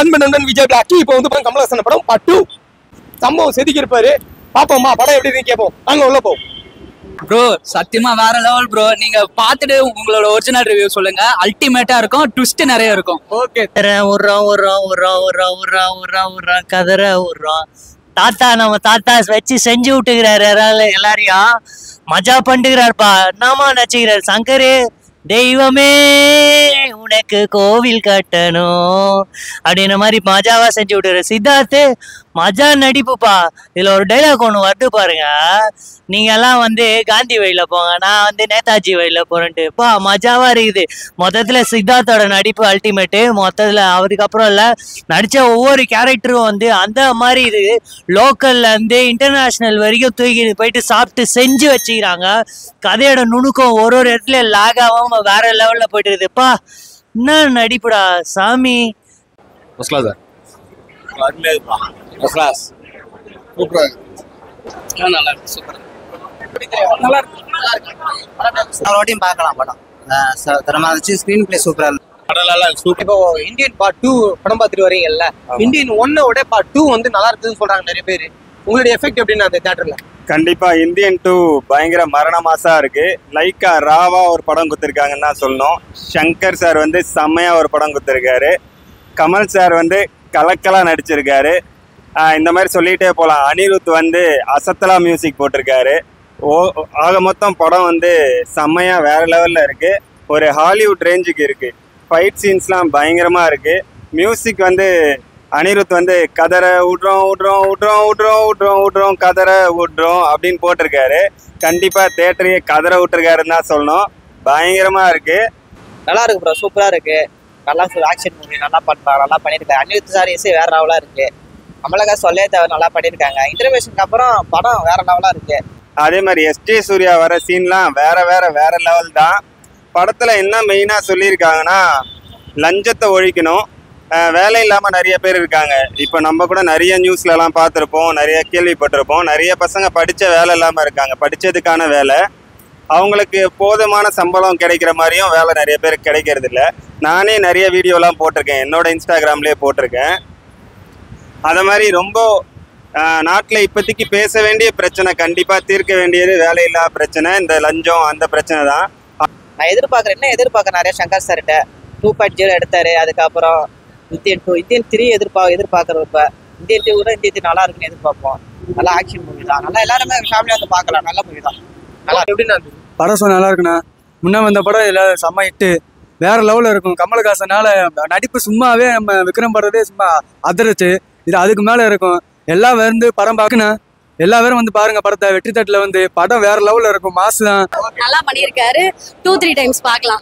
அன்பன் Vijay Blackie இப்போ வந்து கமலஹாசன் படம் பார்ட் 2 சம்பவம் செதுக்கி இருப்பாரு. பாப்போம்மா படம் எப்படி கேட்போம். நாங்க உள்ள போவோம். ப்ரோ சத்தியமா வேற லெவல் ப்ரோ. நீங்க பார்த்துட்டு உங்களோட ஒரிஜினல் ரிவ்யூ சொல்லுங்க. அல்டிமேட்டா இருக்கும், ட்விஸ்ட் நிறைய இருக்கும். ஓகே கதற விடுறோம். தாத்தா நம்ம தாத்தா வச்சு செஞ்சு விட்டுக்கிறாரு. எல்லாரையும் மஜா பண்ணிக்கிறாருப்பா. என்னமா நச்சுக்கிறாரு சங்கரு. தெய்வமே உனக்கு கோவில் கட்டணும் அப்படின்ற மாதிரி மஜாவா செஞ்சு விட்டுறாரு. சித்தார்த்து மஜா நடிப்புப்பா. இதுல ஒரு டைலாக் ஒண்ணு வருது பாருங்க. நீங்க எல்லாம் வந்து காந்தி வழியில போங்க, நான் வந்து நேதாஜி வழியில போறேன்ட்டு. பா மஜாவா இருக்குது. மொத்தத்துல சித்தார்த்தோட நடிப்பு அல்டிமேட்டு. மொத்தத்துல அதுக்கப்புறம் இல்ல நடிச்ச ஒவ்வொரு கேரக்டரும் வந்து அந்த மாதிரி இது லோக்கல்ல இருந்து இன்டர்நேஷனல் வரைக்கும் தூக்கி போயிட்டு சாப்பிட்டு செஞ்சு வச்சுக்கிறாங்க. கதையோட நுணுக்கம் ஒரு ஒரு இடத்துல லாக் ஆகாம வேற லெவல்ல போயிட்டு இருக்குதுப்பா. என்ன நடிப்புடா சாமி. பார்க்கலாம் படம் ஸ்கிரீன் பிளே சூப்பரா இருக்கு. இப்போ இந்தியன் பார்ட் 2 படம் பார்த்துட்டு வரீங்கல்ல, இந்தியன் 1 பார்ட் 2 வந்து நல்லா இருக்குதுன்னு சொல்றாங்க நிறைய பேர். உங்களுடைய எஃபெக்ட் எப்படின்னா அந்த தியேட்டர்ல? கண்டிப்பா இந்தியன் 2 பயங்கர மரண மாசா இருக்கு. லைக்கா ராவா ஒரு படம் கொடுத்துருக்காங்கன்னு தான் சொல்லணும். சங்கர் சார் வந்து செம்மையா ஒரு படம் கொடுத்துருக்காரு. கமல் சார் வந்து கலக்கலா நடிச்சிருக்காரு. இந்த மாதிரி சொல்லிட்டே போகலாம். அனிருத் வந்து அசத்தலா மியூசிக் போட்டிருக்காரு. ஆக மொத்தம் படம் வந்து செம்மையா வேற லெவல்ல இருக்கு. ஒரு ஹாலிவுட் ரேஞ்சுக்கு இருக்கு. ஃபைட் சீன்ஸ்லாம் பயங்கரமா இருக்கு. மியூசிக் வந்து அனிருத் வந்து கதற விட்றோம் விட்றோம் விட்றோம் விட்றோம் விட்றோம் விட்றோம் கதற விட்றோம் அப்படின்னு போட்டிருக்காரு. கண்டிப்பா தேட்டரையே கதற விட்டுருக்காருன்னு தான் சொல்லணும். பயங்கரமா இருக்கு. நல்லா இருக்கு ப்ரோ, சூப்பரா இருக்கு. நல்லா ஆக்ஷன் மூவி நல்லா பண்றாங்க, நல்லா பண்ணியிருக்காங்க. அனிருத் சார் இசை வேற லெவலா இருக்கு. கமலஹாசன் சொல்லே தேவை நல்லா பண்ணியிருக்காங்க. இன்டர்வேஷனுக்கு அப்புறம் படம் வேற லெவலா இருக்கு. அதே மாதிரி எஸ்ஜே சூர்யா வர சீன்லாம் வேற லெவல் தான். படத்துல என்ன மெயினா சொல்லியிருக்காங்கன்னா லஞ்சத்தை ஒழிக்கணும். வேலை இல்லாமல் நிறைய பேர் இருக்காங்க. இப்போ நம்ம கூட நிறைய நியூஸ்லலாம் பார்த்துருப்போம், நிறைய கேள்விப்பட்டிருப்போம். நிறைய பசங்க படித்த வேலை இல்லாமல் இருக்காங்க. படித்ததுக்கான வேலை அவங்களுக்கு போதுமான சம்பளம் கிடைக்கிற மாதிரியும் வேலை நிறைய பேருக்கு கிடைக்கிறது இல்லை. நானே நிறைய வீடியோலாம் போட்டிருக்கேன், என்னோட இன்ஸ்டாகிராம்லேயே போட்டிருக்கேன். அதை மாதிரி ரொம்ப நாட்டில் இப்போதைக்கு பேச வேண்டிய பிரச்சனை, கண்டிப்பாக தீர்க்க வேண்டியது வேலையில்லா பிரச்சனை, இந்த லஞ்சம் அந்த பிரச்சனை தான். நான் எதிர்பார்க்க நிறைய சங்கர் சார்கிட்ட 2.0 எடுத்தாரு. அதுக்கப்புறம் இந்தியன் 2 இந்தியன் 3 எதிர்பார்க்கறது. இப்போ இந்தியன் 2 கூட இந்தியன் 3 நல்லா இருக்குன்னு எதிர்பார்ப்போம். நல்லா ஆக்ஷன் மூவி தான். நல்லா எல்லாருமே ஃபேமிலியாக வந்து பார்க்கலாம். நல்ல மூவி தான். நல்லா எப்படின்னா படம் நல்லா இருக்குண்ணா. முன்ன வந்த படம் எல்லாம் செம்ம ஹிட்டு, வேற லெவலில் இருக்கும். கமலஹாசனால நடிப்பு சும்மாவே நம்ம விக்ரம் படுறதே சும்மா அதிர்ச்சி. இது அதுக்கு மேலே இருக்கும். எல்லாம் வந்து படம் பார்க்கணும். எல்லாரும் வந்து பாருங்க படத்தை. வெற்றி தட்டுல வந்து படம் வேற லெவல்ல இருக்கும். மாசு தான் நல்லா பண்ணியிருக்காரு. 2-3 டைம்ஸ் பார்க்கலாம்.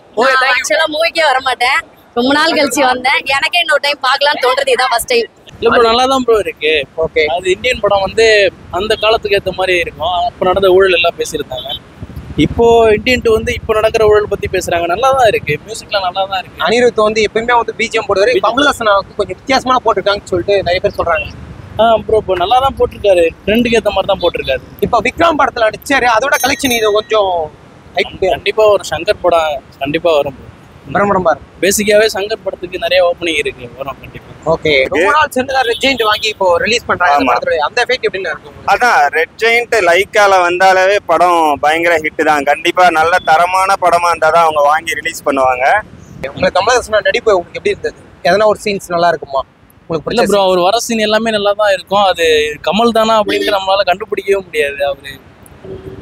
ஆக்சுவலா மூவிக்கே வர மாட்டேன், ரொம்ப நாள் கழிச்சு வந்தேன். எனக்கே இன்னொரு டைம் பார்க்கலாம்னு தோன்றது. இதான் ஃபர்ஸ்ட் டைம். இல்லை ப்ரோ, நல்லா தான் ப்ரோ இருக்கு. ஓகே, அது இந்தியன் படம் வந்து அந்த காலத்துக்கு ஏற்ற மாதிரி இருக்கும். அப்போ நடந்த ஊழல் எல்லாம் பேசியிருந்தாங்க. இப்போ இந்தியன் 2 வந்து இப்போ நடக்கிற ஊழல் பத்தி பேசுறாங்க. நல்லா தான் இருக்கு. மியூசிக்லாம் நல்லா தான் இருக்கு. அனிருத் வந்து எப்பயுமே வந்து பிஜிஎம் போடுவாரு. கமலஹாசன் கொஞ்சம் வித்தியாசமா போட்டிருக்காங்கன்னு சொல்லிட்டு நிறைய பேர் சொல்றாங்க. ப்ரோ இப்போ நல்லா தான் போட்டிருக்காரு. ட்ரெண்டுக்கு ஏற்ற மாதிரி தான் போட்டிருக்காரு. இப்போ விக்ரம் படத்துல நடிச்சாரு, அதோட கலெக்ஷன் இது கொஞ்சம் கண்டிப்பா ஒரு சங்கர் படம் கண்டிப்பா வரும். பிரம்மடம்பா பேசிக்காவே சங்கர் படத்துக்கு நிறைய ஓப்பனிங் இருக்கு, வரும் கண்டிப்பா. ஓகே, ரொம்ப நாள் சென்று ரெட் ஜெயிண்ட் வாங்கி இப்போ ரிலீஸ் பண்றாங்க. அந்த எஃபெக்ட் எப்படின்னு இருக்கும்? அதான் ரெட் ஜெயிண்ட் லைக்கால வந்தாலே படம் பயங்கர ஹிட் தான். கண்டிப்பா நல்ல தரமான படமா இருந்தா தான் அவங்க வாங்கி ரிலீஸ் பண்ணுவாங்க. உங்களுக்கு கமலஹாசன் நடிப்பு உங்களுக்கு எப்படி இருந்தது? எதனா ஒரு சீன்ஸ் நல்லா இருக்குமா உங்களுக்கு? இல்ல ப்ரோ, அவர் வர சீன் எல்லாமே நல்லா தான் இருக்கும். அது கமல் தானா அப்படின்னு நம்மளால கண்டுபிடிக்கவே முடியாது. அவரு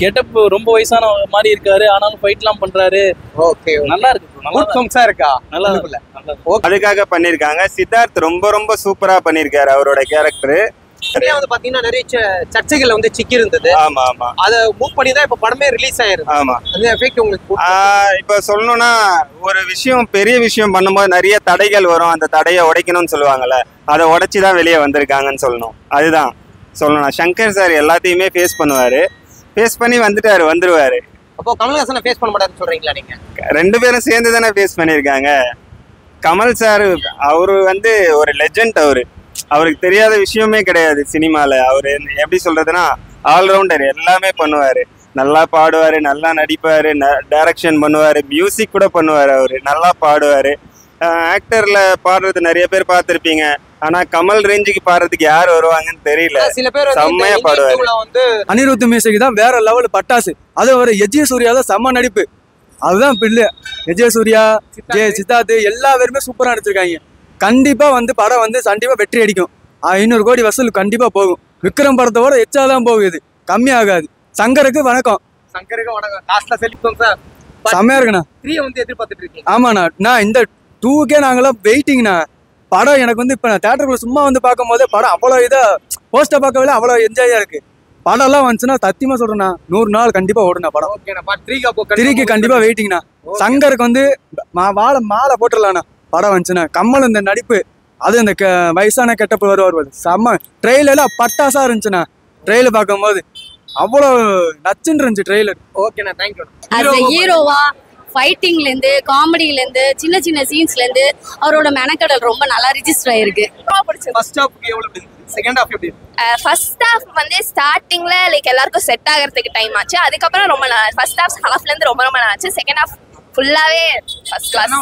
கெட்டப் ரொம்ப வயசான மாதிரி இருக்காரு, ஆனாலும் ஃபைட்லாம் பண்றாரு. ஓகே, நல்லா இருக்கு. நல்லா இருக்கா? நல்லா இருக்குல்ல? அதுக்காக பண்ணிருக்காங்க. சித்தார்த் ரொம்ப சூப்பரா பண்ணிருக்காரு அவரோட கேரக்டர். வந்து பாத்தீங்கன்னா நிறைய சர்ச்சைகள் வந்து சிக்கி இருந்தது. ஆமா ஆமா, அதை மூவ் பண்ணி தான் இப்ப படமே ரிலீஸ் ஆயிருக்கு. ஆமா, அந்த எஃபெக்ட் உங்களுக்கு இப்ப சொல்லணும்னா ஒரு விஷயம் பெரிய விஷயம் பண்ணும்போது நிறைய தடைகள் வரும். அந்த தடையை உடைக்கணும்னு சொல்லுவாங்கல்ல, அதை உடைச்சிதான் வெளியே வந்திருக்காங்கன்னு சொல்லணும். அதுதான் சொல்லணும். சங்கர் சார் எல்லாத்தையுமே ஃபேஸ் பண்ணுவாரு. ஃபேஸ் பண்ணி வந்துருவாரு. அப்போ கமல்ஹாசனை ஃபேஸ் பண்ண மாட்டாருன்னு சொல்றீங்களா நீங்க? ரெண்டு பேரும் சேர்ந்து தானே ஃபேஸ் பண்ணியிருக்காங்க. கமல் சார் அவரு வந்து ஒரு லெஜண்ட். அவருக்கு தெரியாத விஷயமே கிடையாது சினிமால. அவரு எப்படி சொல்றதுன்னா ஆல்ரவுண்டர், எல்லாமே பண்ணுவாரு. நல்லா பாடுவாரு, நல்லா நடிப்பாரு, டைரக்ஷன் பண்ணுவாரு, மியூசிக் கூட பண்ணுவாரு. அவரு நல்லா பாடுவாரு. ஆக்டர்ல பாடுறது நிறைய பேர் பார்த்திருப்பீங்க. ஆனா கமல் ரேஞ்சுக்கு பாடுறதுக்கு யார் வருவாங்கன்னு தெரியல. சில பேர் செம்மையா பாடுவாரு. வந்து அனிருத் மியூசிக் தான் வேற லெவல் பட்டாசு. அது ஒரு எஜ்ஜே சூர்யா தான் செம்ம நடிப்பு. அதுதான் பில்லு. எஜ்ஜே சூர்யா, சித்தார்த் எல்லா பேருமே சூப்பரா நடிச்சிருக்காங்க. கண்டிப்பா வந்து படம் வந்து கண்டிப்பா வெற்றி அடிக்கும். 500 கோடி வசூல் கண்டிப்பா போகும். விக்ரம் படத்தோட எச்சாதான் போகுது, கம்மியாகாது. சங்கருக்கு வணக்கம். சங்கருக்கு வணக்கம். லாஸ்ட்ல செலிப்டோம் சார். செம்மையா இருக்குண்ணா. 3 வந்து எதிர்பார்த்துட்டு இருக்கீங்க. ஆமாண்ணா, நான் இந்த 2க்கே நாங்களாம் வெயிட்டிங்ண்ணா. படம் எனக்கு வந்து இப்போ நான் தேட்டருக்குள்ள சும்மா வந்து பார்க்கும் போதே படம் அவ்வளோ இதாக போஸ்ட்டை பார்க்கவே அவ்வளோ என்ஜாயாக இருக்கு. படம்லாம் வந்துச்சுன்னா சத்தியமா சொல்றேண்ணா 100 நாள் கண்டிப்பா ஓடுனா படம். ஓகேண்ணா. பார்ட் 3 3க்கு கண்டிப்பா வெயிட்டிங்ண்ணா. சங்கருக்கு வந்து மாலை போட்டுடலாண்ணா படம் வந்துச்சுன்னா. கமல் இந்த நடிப்பு, அது இந்த வயசான கெட்டப்பு வருவார் செம்ம. ட்ரெயிலெல்லாம் பட்டாசா இருந்துச்சுண்ணா. ட்ரெயில பார்க்கும் போது அவ்வளோ நச்சுன்னு இருந்துச்சு ட்ரெயிலர். ஓகேண்ணா, தேங்க்யூ. as a ஹீரோவா ஃபைட்டிங்ல இருந்து காமெடியில இருந்து சின்ன சின்ன சீன்ஸ்ல இருந்து அவரோட மெனக்கடல் ரொம்ப நல்லா ரிஜிஸ்டர் ஆயிருக்கு. ஃபர்ஸ்ட் ஹாஃப்க்கு எவ்வளவு இருந்துச்சு? செகண்ட் ஹாஃப் எப்படி? ஃபர்ஸ்ட் ஹாஃப் வந்து ஸ்டார்டிங்ல லைக் எல்லாருக்கும் செட் ஆகிறதுக்கு டைம் ஆச்சு. அதுக்கப்புறம் ரொம்ப நல்லா ஃபர்ஸ்ட் ஹாஃப்ல இருந்து ரொம்ப நல்லா ஆச்சு. செகண்ட் ஹாஃப் ஃபுல்லாவே ஃபர்ஸ்ட் கிளாஸ்.